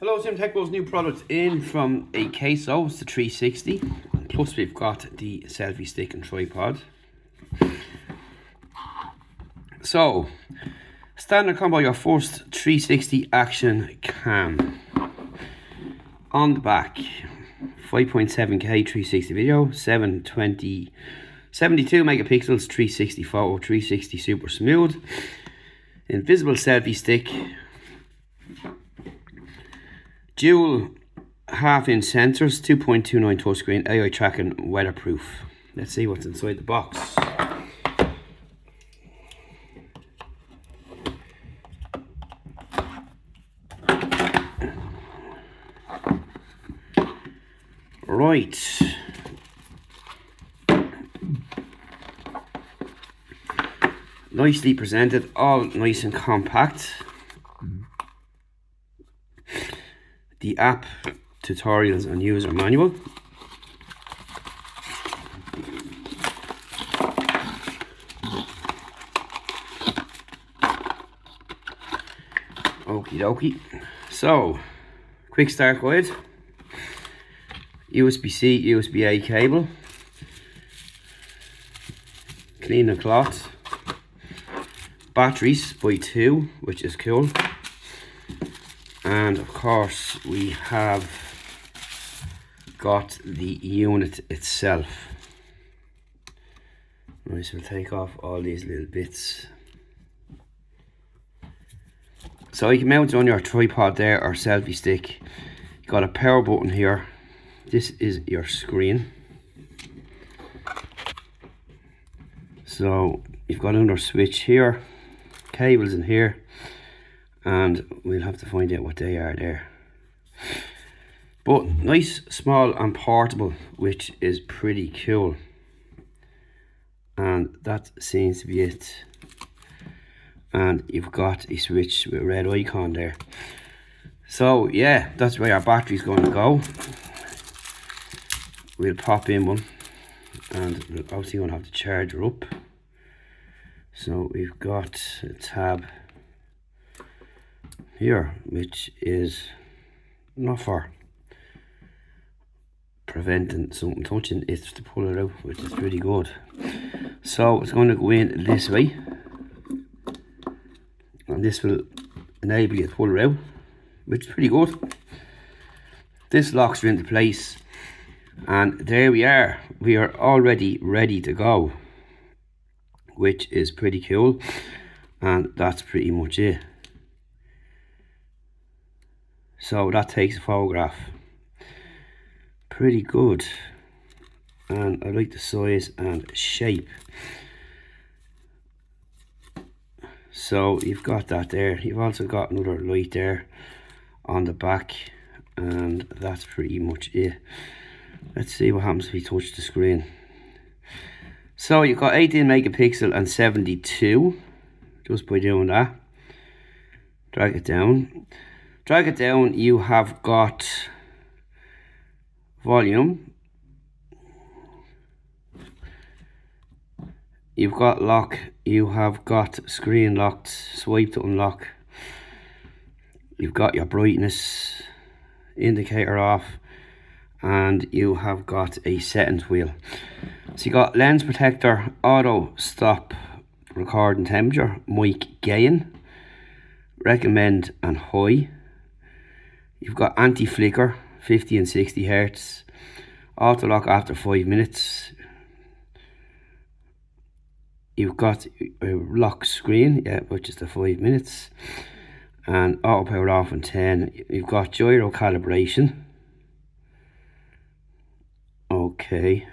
Hello, Tim Techbo's new product in from Akaso. It's the 360. Plus we've got the selfie stick and tripod. So, standard combo, your first 360 action cam. On the back, 5.7K 360 video, 72 megapixels 360 photo, 360 super smooth. Invisible selfie stick. Dual half-inch sensors, 2.29 touchscreen, AI tracking, weatherproof. Let's see what's inside the box. Right. Nicely presented, all nice and compact. The app, tutorials and user manual. Okie dokie. So, quick start guide. USB-C, USB-A cable. Clean and cloth. Batteries by 2, which is cool. And of course we have got the unit itself. Right, so we'll take off all these little bits. So you can mount it on your tripod there or selfie stick. You've got a power button here. This is your screen. So you've got another switch here, cables in here, and we'll have to find out what they are there. But nice, small and portable, which is pretty cool. And that seems to be it. And you've got a switch with a red icon there. So yeah, that's where our battery's going to go. We'll pop in one, and we're obviously going to have to charge her up. So we've got a tab here, which is not for preventing something touching, it's to pull it out, which is pretty good. So it's going to go in this way, and this will enable you to pull it out, which is pretty good. This locks her into place, and there we are. We are already ready to go, which is pretty cool. And that's pretty much it. So that takes a photograph. Pretty good. And I like the size and shape. So you've got that there. You've also got another light there on the back, and that's pretty much it. Let's see what happens if we touch the screen. So you've got 18 megapixel and 72, just by doing that. Drag it down. Drag it down, you have got volume. You've got lock, you have got screen locked, swipe to unlock. You've got your brightness indicator off, and you have got a settings wheel. So you got lens protector, auto stop recording temperature, mic gain, recommend and high. You've got anti-flicker, 50 and 60 hertz, auto lock after 5 minutes. You've got a lock screen, yeah, which is the 5 minutes, and auto power off in 10. You've got gyro calibration. Okay.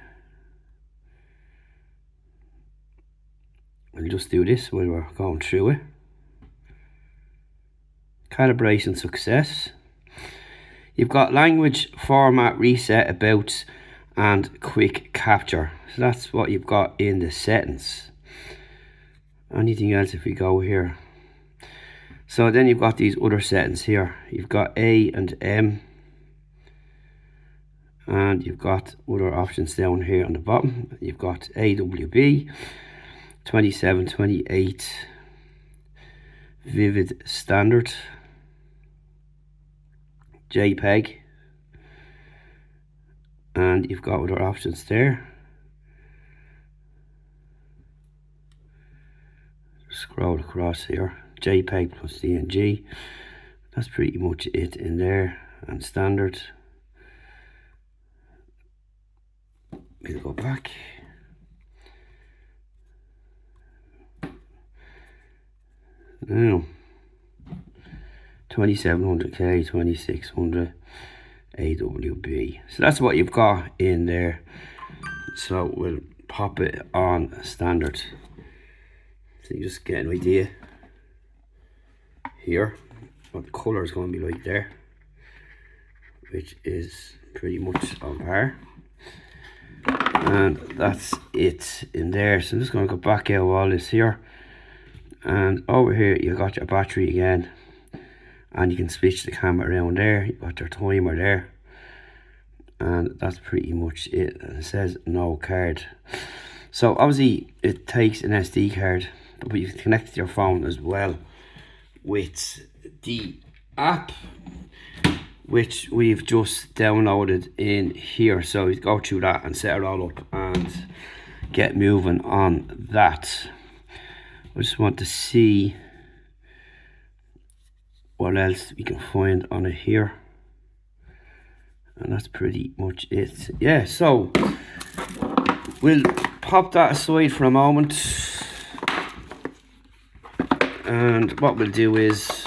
We'll just do this while we're going through it. Calibration success. You've got language, format, reset, about, and quick capture. So that's what you've got in the settings. Anything else if we go here? So then you've got these other settings here. You've got A and M. And you've got other options down here on the bottom. You've got AWB, 27, 28, Vivid Standard, JPEG, and you've got other options there. Scroll across here, JPEG plus DNG. That's pretty much it in there, and standard. We'll go back. Now 2700K, 2600 AWB. So that's what you've got in there. So we'll pop it on standard. So you just get an idea here what the colour is going to be like there, which is pretty much on par. And that's it in there. So I'm just going to go back out of all this here. And over here you got your battery again, and you can switch the camera around there. You got your timer there, and that's pretty much it. And it says no card. So obviously it takes an SD card, but you can connect to your phone as well with the app, which we've just downloaded in here. So you go through that and set it all up and get moving on that. I just want to see what else we can find on it here, and that's pretty much it. Yeah, so we'll pop that aside for a moment, and what we'll do is,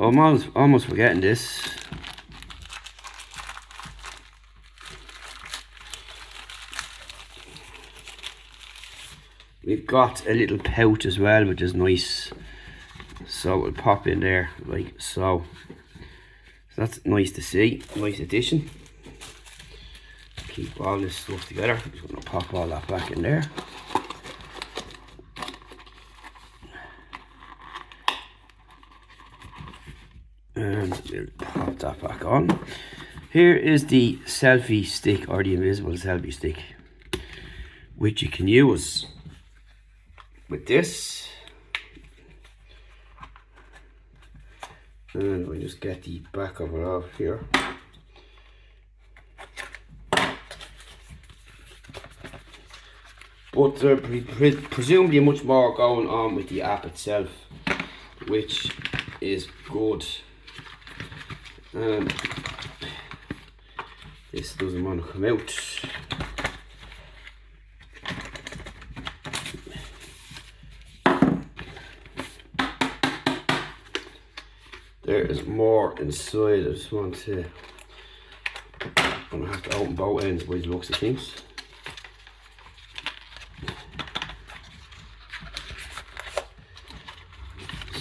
I'm almost forgetting this. We've got a little pouch as well, which is nice. So we'll pop in there like so. So that's nice to see. Nice addition. Keep all this stuff together. I'm just going to pop all that back in there. And we'll pop that back on. Here is the selfie stick, or the invisible selfie stick, which you can use with this. And we just get the back of it off here. But there's presumably much more going on with the app itself, which is good. And this doesn't want to come out. There is more inside. I just want to, I'm gonna have to open both ends by the looks of things.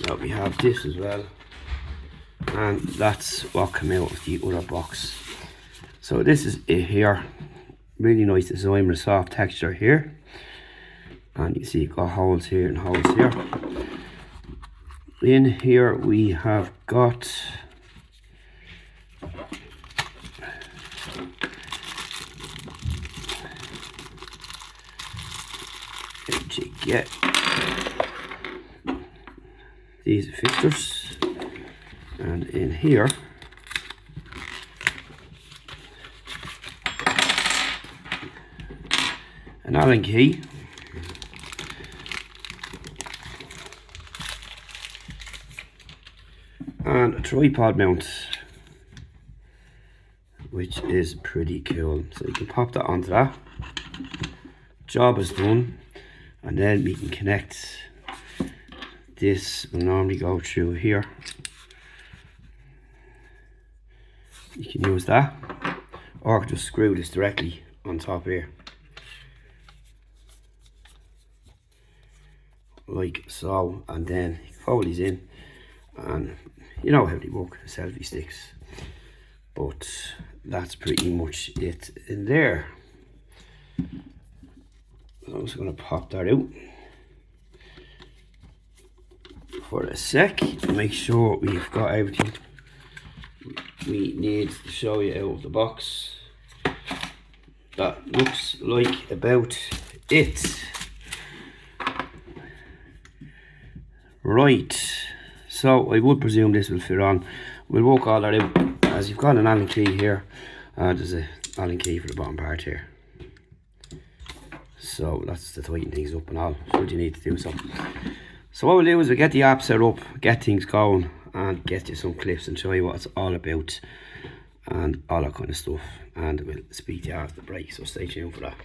So we have this as well, and that's what came out of the other box. So this is it here. Really nice design with a soft texture here, and you see you've got holes here and holes here. In here we have got to get these fixtures, and in here an Allen key, and a tripod mount, which is pretty cool. So you can pop that onto that. Job is done, and then we can connect this. Will normally go through here. You can use that, or just screw this directly on top here, like so, and then you fold these in, and you know how they work, selfie sticks. But that's pretty much it in there. So I'm just going to pop that out for a sec to make sure we've got everything we need to show you out of the box. That looks like about it. Right, so I would presume this will fit on we'll work all that out. As you've got an Allen key here, there's a Allen key for the bottom part here. So that's to tighten things up and all. That's what you need to do. So what we'll do is we'll get the app set up, get things going, and get you some clips and show you what it's all about and all that kind of stuff. And we'll speak to you after the break, so stay tuned for that.